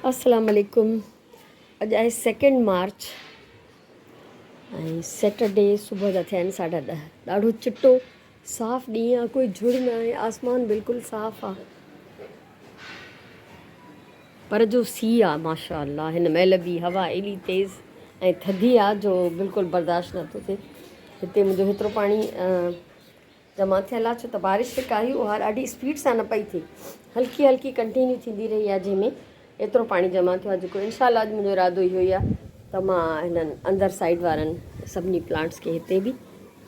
अस्सलाम वालेकुम। अॼु आहे 2 मार्च ऐं सैटरडे सुबुह जा थिया आहिनि 10:30। ॾाढो चिटो साफ़ु ॾींहुं आहे, कोई झुड़ न आहे, आसमान बिल्कुलु साफ़ु आहे, पर जो सीउ आहे माशा अल्लाह। हिन महिल बि हवा एॾी तेज़ ऐं थधी आहे जो बिल्कुलु बर्दाश्त नथो थिए। हिते मुंहिंजो हेतिरो पाणी जमा थियल आहे, छो त बारिश जेका आई उहा ॾाढी स्पीड सां न पई थिए, हल्की हल्की कंटिन्यू थींदी रही आहे, जंहिंमें एतिरो पाणी जमा थियो आहे, जेको इनशाला अॼु मुंहिंजो इरादो इहो ई आहे त मां हिननि अंदरि साइड वारनि सभिनी प्लांट्स खे हिते बि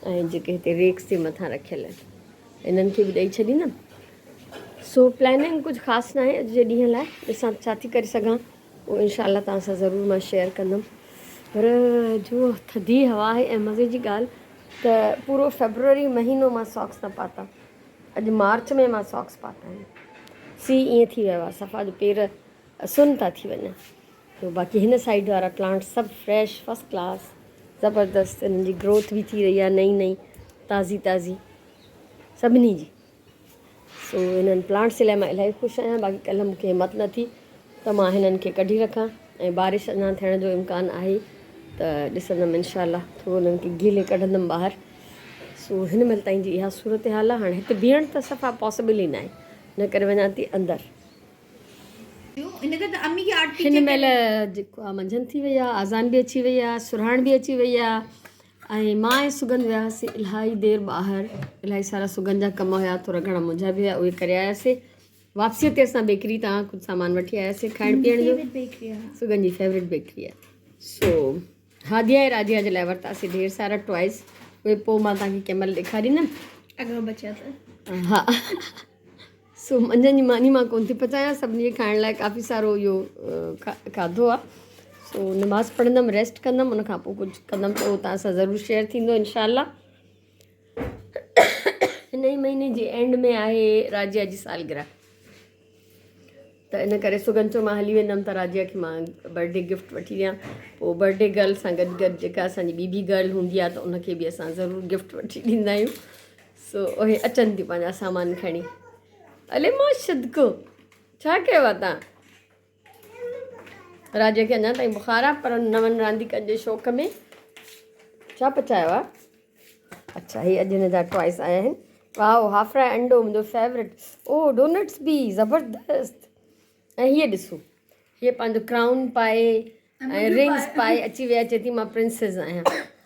ऐं जेके हिते रेक्स जे मथां रखियल आहिनि इन्हनि खे बि ॾेई छॾींदमि। सो प्लैनिंग कुझु ख़ासि न आहे अॼु जे ॾींहं लाइ, ॾिसां छा थी करे सघां, उहो इनशाला तव्हां सां ज़रूरु मां शेयर कंदमि। पर जो थधी हवा आहे ऐं मज़े जी ॻाल्हि त पूरो फेबरवरी महीनो मां सॉक्स न पाता, अॼु मार्च में मां सॉक्स पाता आहिनि। सी ईअं थी वियो आहे, सफ़ा जो पेर सुन था थी वञनि। तो बाक़ी हिन साइड वारा प्लांट सभु फ्रेश फस्ट क्लास ज़बरदस्त, हिननि जी ग्रोथ बि थी रही आहे नई नई ताज़ी ताज़ी सभिनी जी। सो हिननि प्लांट्स जे लाइ मां इलाही ख़ुशि आहियां। बाक़ी कल्ह मूंखे हिमत न थी त मां हिननि खे कढी रखां, ऐं बारिश अञा थियण जो इम्कानु आहे त ॾिसंदमि इनशाला थोरो हुननि खे गीले कढंदमि ॿाहिरि। सो हिन महिल ताईं जी इहा सूरत हाल आहे। हाणे हिते बीहण त सफ़ा पॉसिबल ई न आहे, न करे वञा थी अंदरि। हिन महिल जेको आहे मंझंदि थी वई आहे, आज़ान बि अची वई आहे, सुरहाण बि अची वई आहे, ऐं मां ऐं सुगंध वियासीं इलाही देरि ॿाहिरि। इलाही सारा सुगंध जा कम हुया, थोरा घणा मुंहिंजा बि हुया, उहे करे आयासीं। वापसीअ ते असां बेकरी तां कुझु सामान वठी आयासीं खाइण पीअण जो। सुगंध जी फेवरेट बेकरी आहे। सो हादिया ऐं राजिया जे लाइ वरितासीं ढेर सारा टॉइस, उहे पोइ मां तव्हांखे कंहिं महिल ॾेखारींदमि अगरि बचिया त। हा सो मंझंदि जी मानी मां कोन थी पचायां, सभिनी खे खाइण लाइ काफ़ी सारो इहो खाधो आहे। सो नमाज़ पढ़ंदमि, रेस्ट कंदमि, उनखां पोइ कुझु कंदमि त उहो तव्हां सां ज़रूरु शेयर थींदो इनशाला। हिन ई महीने जे एंड में आहे राजिया जी सालगिरह, त इन करे सुगंध चयो मां हली वेंदमि त राजिया खे मां बर्थडे गिफ्ट वठी ॾियां। पोइ बर्थडे गर्ल सां गॾु गॾु जेका असांजी ॿी गर्ल हूंदी आहे त उनखे बि असां ज़रूरु गिफ्ट वठी ॾींदा आहियूं। सो उहे अचनि थियूं पंहिंजा सामान खणी। अले मां शिदको छा कयो आहे तव्हां? राजा खे अञा ताईं बुखार आहे, पर नवनि रांदीकनि जे शौक़ में छा पचायो आहे? अच्छा, हे अॼु हिन जा टॉइस आया आहिनि। वाह, हाफ फ्राई अंडो मुंहिंजो फेवरेट। ओ डोनट्स बि ज़बरदस्त। ऐं हीअ ॾिसो, हीअ पंहिंजो क्राउन पाए ऐं रिंग्स पाए अची विया, चए थी मां प्रिंसेस आहियां।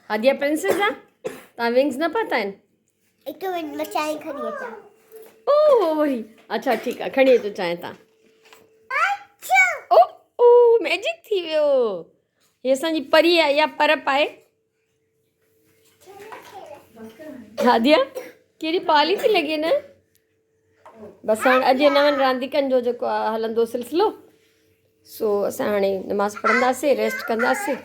हादिया प्रिंसेस आहे? तव्हां विंग्स न पाता आहिनि? हिकु मिंट मां चांहि खणी अचां। ओ वरी अच्छा ठीकु आहे, खणी अचो चांहि तव्हां। ओ ओ मैजिक थी वियो। हीअ असांजी परी आहे, इहा पर पाए। हादिया कहिड़ी पाली थी लॻे न। बसि हाणे अॼु नवनि रांदीकनि जो जेको आहे हलंदो सिलसिलो। सो असां हाणे नमाज़ पढ़ंदासीं, रेस्ट कंदासीं।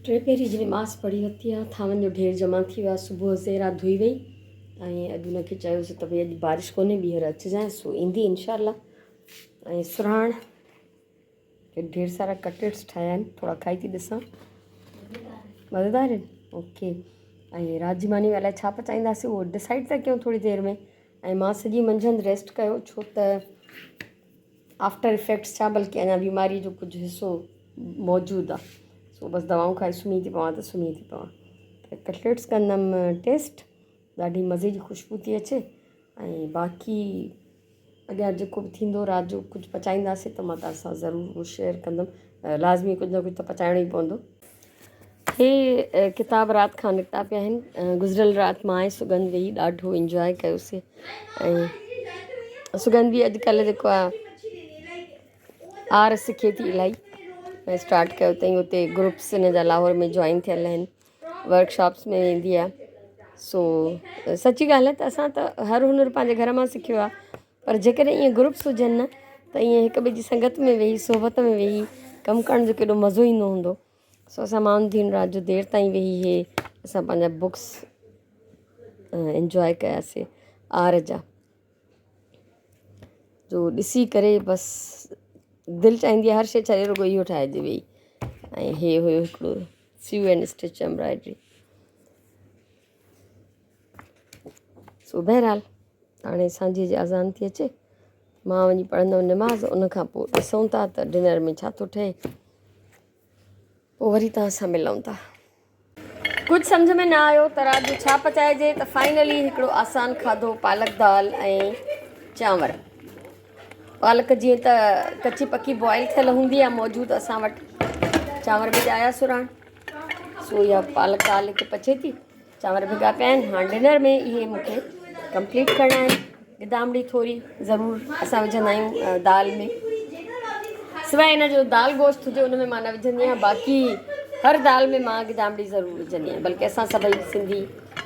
टे पहिरीं जी नमाज़ पढ़ी वरिती आहे, थांवनि जो ढेर जमा थी वियो आहे। सुबुह ज़ेरा धोई वई ऐं अॼु हुनखे चयोसीं त भई अॼु बारिश कोन्हे, ॿीहर अचिजांइ, सो ईंदी इनशाला। ऐं सुरहाण ढेर सारा कटलेट्स ठाहिया आहिनि, थोरा खाई थी ॾिसां, मज़ेदार आहिनि। ओके, ऐं राति जी मानी अलाए छा पचाईंदासीं उहो डिसाइड था कयूं थोरी देरि में। ऐं मां सॼी मंझंदि रेस्ट कयो, छो त आफ्टर इफेक्ट्स छा, बल्कि अञा बीमारी जो कुझु हिसो मौजूदु आहे। सो बसि दवाऊं खाई सुम्ही थी पवां त सुम्ही थी पवां। त कटलेट्स कंदमि टेस्ट, ॾाढी मज़े जी ख़ुशबू थी अचे। ऐं बाक़ी अॻियां जेको बि थींदो राति जो कुझु पचाईंदासीं त मां तव्हां सां ज़रूरु शेयर कंदमि। लाज़मी कुझु न कुझु त पचाइणो ई पवंदो। हे किताब राति खां निकिता पिया आहिनि। गुज़िरियल राति मां ऐं सुगंध वेही ॾाढो इंजॉय कयोसीं। ऐं सुगंध बि अॼुकल्ह जेको आहे आर सिखे थी इलाही, ऐं स्टार्ट कयो अथई, उते ग्रुप्स हिन जा लाहौर में जॉइन थियल आहिनि, वर्कशॉप्स में वेंदी आहे। सो सची ॻाल्हि आहे त असां त हर हुनर पंहिंजे घर मां सिखियो आहे, पर जेकॾहिं ईअं ग्रुप्स हुजनि न त ईअं हिक ॿिए जी संगत में वेही, सोबत में वेही कमु करण जो केॾो मज़ो ईंदो हूंदो। सो असां माण्हुनि दिन राति जो देरि ताईं वेही इहे असां पंहिंजा बुक्स इंजॉय कयासीं आर जा, जो ॾिसी करे बसि दिलि चाहींदी आहे हर शइ छॾे रुॻो इहो ठाहिजे वेही। ऐं हे हुयो हिकिड़ो स्यू एंड स्टिच एम्ब्रॉयडरी। सो बहरहाल हाणे सांझे जी अज़ान थी अचे, मां वञी पढ़ंदमि निमाज़, उन खां पोइ ॾिसूं था त डिनर में छा थो ठहे, पोइ वरी तव्हां सां मिलूं था। कुझु सम्झ में न आयो त राति जो छा पचाइजे, त फाइनली हिकिड़ो आसान खाधो पालक दाल ऐं चांवर। पालक जीअं त कची पकी बॉइल थियल हूंदी आहे मौजूदु असां वटि, चांवर बि ॼाया सुराण, सो इहा पालक दाल हिकु पचे थी, चांवर भुॻा पिया आहिनि। हाणे डिनर में इहे मूंखे कंप्लीट करणा आहिनि। गिदामड़ी थोरी ज़रूरु असां विझंदा आहियूं दाल में, सवाइ हिन जो दाल गोश्त हुजे उन में मां न विझंदी आहियां, बाक़ी हर दाल में मां गिदामड़ी ज़रूरु विझंदी आहियां, बल्कि असां सभई सिंधी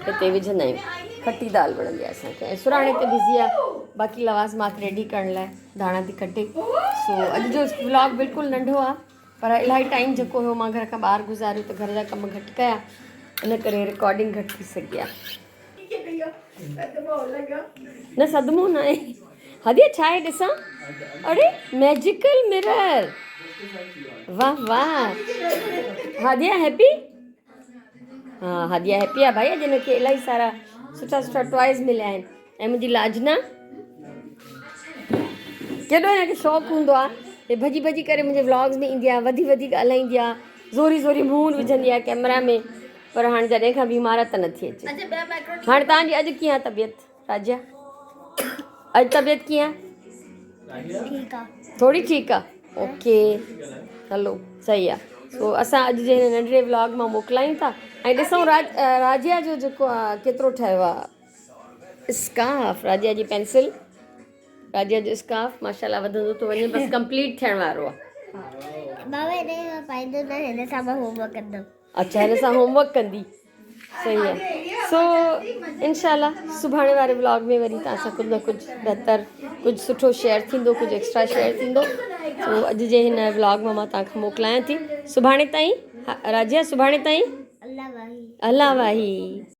हिते विझंदा आहियूं। खटी दाल वणंदी आहे असांखे। ऐं सुराणे ते बिज़ी आहे, बाक़ी लवाज़मात रेडी करण लाइ धाणा थी कटे। सो अॼु जो व्लॉग बिल्कुलु नंढो आहे, पर इलाही टाइम जेको हुयो मां घर खां ॿाहिरि गुज़ारियो त घर जा कम घटि कया, इन करे रिकॉर्डिंग घटि थी सघी आहे। न सदमो न आहे, हदिया छा आहे ॾिसां, अरे मैजिकल मिरर, वाह वाह, हादिया हैप्पी? हाँ हादिया हैप्पी आहे भाई, अॼु हिनखे इलाही सारा सुठा सुठा टॉयज़ मिलिया आहिनि। ऐं मुंहिंजी लाजना केॾो हिनखे शौक़ु हूंदो आहे, हे भॼी भॼी करे मुंहिंजे व्लॉग्स में ईंदी आहे, वधी वधी ॻाल्हाईंदी आहे, ज़ोरी ज़ोरी मुंहुं विझंदी आहे कैमरा में, पर हाणे जॾहिं खां बीमार आहे त नथी अचे। हाणे तव्हांजी अॼु कीअं आहे तबियत राजा? अॼु तबियत कीअं आहे? थोरी ठीकु आहे, ओके हलो सही आहे। सो असां अॼु जे हिन नंढड़े व्लॉग मां मोकिलायूं था ऐं ॾिसूं राजिया जो जेको आहे केतिरो ठहियो आहे स्कार्फ, राजिया जी पेंसिल, राजिया जो स्कार्फ माशाल्लाह वधंदो थो वञे, बसि कंप्लीट थियण वारो आहे। अच्छा हिन सां होमवर्क कंदी, सही आहे। सो इंशाल्लाह सुभाणे वारे व्लॉग में वरी तव्हां सां कुझु न कुझु बहितर, कुझु सुठो शेयर थींदो, कुझु एक्स्ट्रा शेयर थींदो। सो अॼु जे हिन व्लॉग मां तव्हांखे मोकिलायां थी। सुभाणे ताईं राजिया, सुभाणे ताईं अल्लाह वाही।